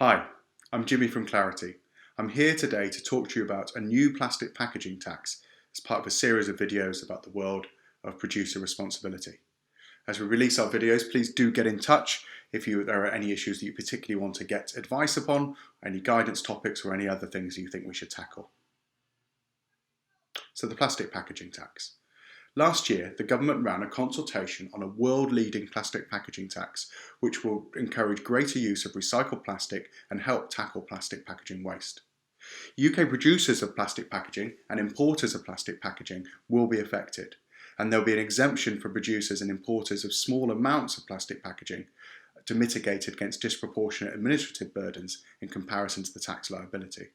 Hi, I'm Jimmy from Clarity. I'm here today to talk to you about a new plastic packaging tax as part of a series of videos about the world of producer responsibility. As we release our videos, please do get in touch if there are any issues that you particularly want to get advice upon, any guidance topics or any other things you think we should tackle. So the plastic packaging tax. Last year, the government ran a consultation on a world-leading plastic packaging tax, which will encourage greater use of recycled plastic and help tackle plastic packaging waste. UK producers of plastic packaging and importers of plastic packaging will be affected, and there will be an exemption for producers and importers of small amounts of plastic packaging to mitigate against disproportionate administrative burdens in comparison to the tax liability.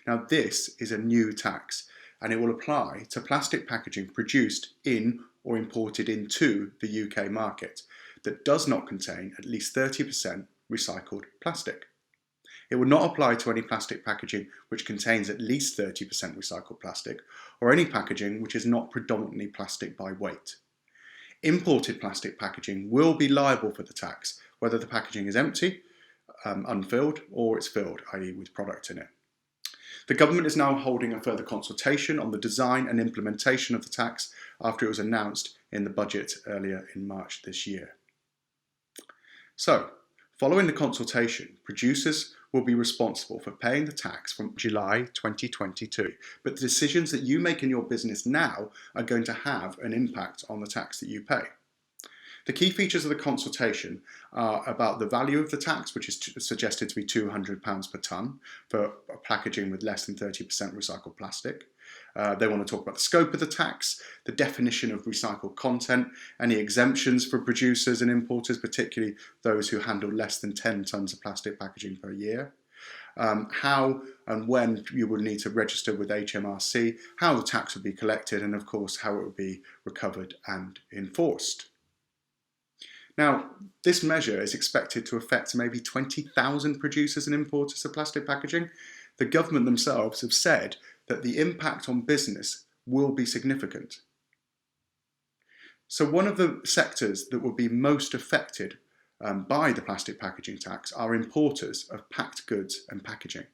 Now, this is a new tax, and it will apply to plastic packaging produced in or imported into the UK market that does not contain at least 30% recycled plastic. It will not apply to any plastic packaging which contains at least 30% recycled plastic, or any packaging which is not predominantly plastic by weight. Imported plastic packaging will be liable for the tax, whether the packaging is empty, unfilled, or it's filled, i.e. with product in it. The government is now holding a further consultation on the design and implementation of the tax after it was announced in the budget earlier in March this year. So, following the consultation, producers will be responsible for paying the tax from July 2022, but the decisions that you make in your business now are going to have an impact on the tax that you pay. The key features of the consultation are about the value of the tax, which is suggested to be £200 per tonne for packaging with less than 30% recycled plastic. They want to talk about the scope of the tax, the definition of recycled content, any exemptions for producers and importers, particularly those who handle less than 10 tonnes of plastic packaging per year. How and when you will need to register with HMRC, how the tax will be collected, and of course how it will be recovered and enforced. Now, this measure is expected to affect maybe 20,000 producers and importers of plastic packaging. The government themselves have said that the impact on business will be significant. So one of the sectors that will be most affected by the plastic packaging tax are importers of packed goods and packaging.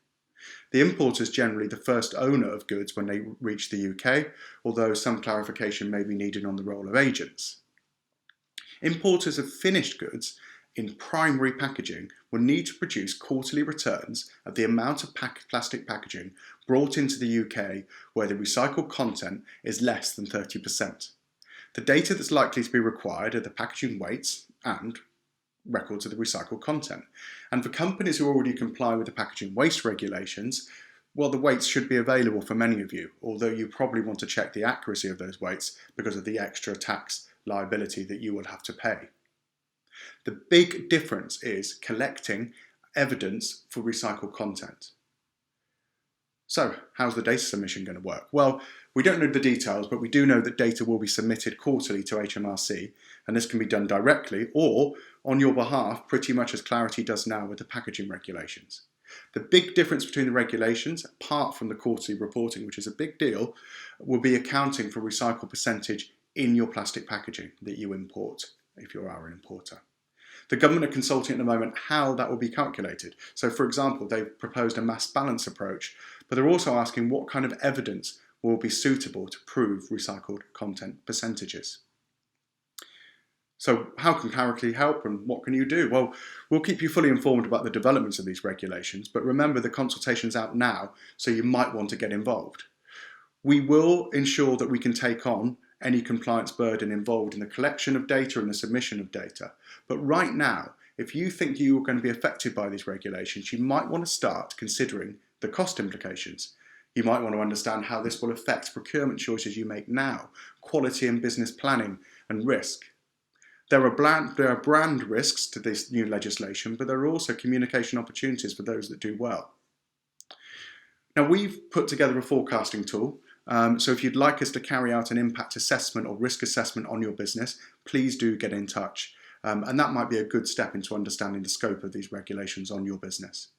The importer is generally the first owner of goods when they reach the UK, although some clarification may be needed on the role of agents. Importers of finished goods in primary packaging will need to produce quarterly returns of the amount of plastic packaging brought into the UK where the recycled content is less than 30%. The data that's likely to be required are the packaging weights and records of the recycled content. And for companies who already comply with the packaging waste regulations, well, the weights should be available for many of you, although you probably want to check the accuracy of those weights because of the extra tax liability that you will have to pay. The big difference is collecting evidence for recycled content. So, how's the data submission going to work? Well, we don't know the details, but we do know that data will be submitted quarterly to HMRC, and this can be done directly or on your behalf, pretty much as Clarity does now with the packaging regulations. The big difference between the regulations, apart from the quarterly reporting, which is a big deal, will be accounting for recycled percentage in your plastic packaging that you import, if you are an importer. The government are consulting at the moment how that will be calculated. So for example, they've proposed a mass balance approach, but they're also asking what kind of evidence will be suitable to prove recycled content percentages. So how can Clarity help and what can you do? Well, we'll keep you fully informed about the developments of these regulations, but remember the consultation's out now, so you might want to get involved. We will ensure that we can take on any compliance burden involved in the collection of data and the submission of data. But right now, if you think you are going to be affected by these regulations, you might want to start considering the cost implications. You might want to understand how this will affect procurement choices you make now, quality and business planning, and risk. There are brand risks to this new legislation, but there are also communication opportunities for those that do well. Now, we've put together a forecasting tool. So if you'd like us to carry out an impact assessment or risk assessment on your business, please do get in touch. And that might be a good step into understanding the scope of these regulations on your business.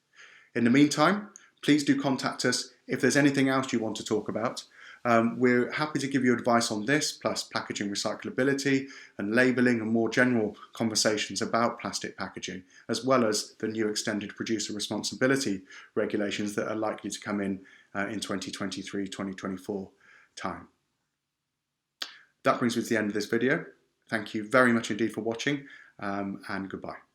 In the meantime, please do contact us if there's anything else you want to talk about. We're happy to give you advice on this, plus packaging recyclability and labelling and more general conversations about plastic packaging, as well as the new extended producer responsibility regulations that are likely to come in 2023-2024 time. That brings me to the end of this video. Thank you very much indeed for watching, and goodbye.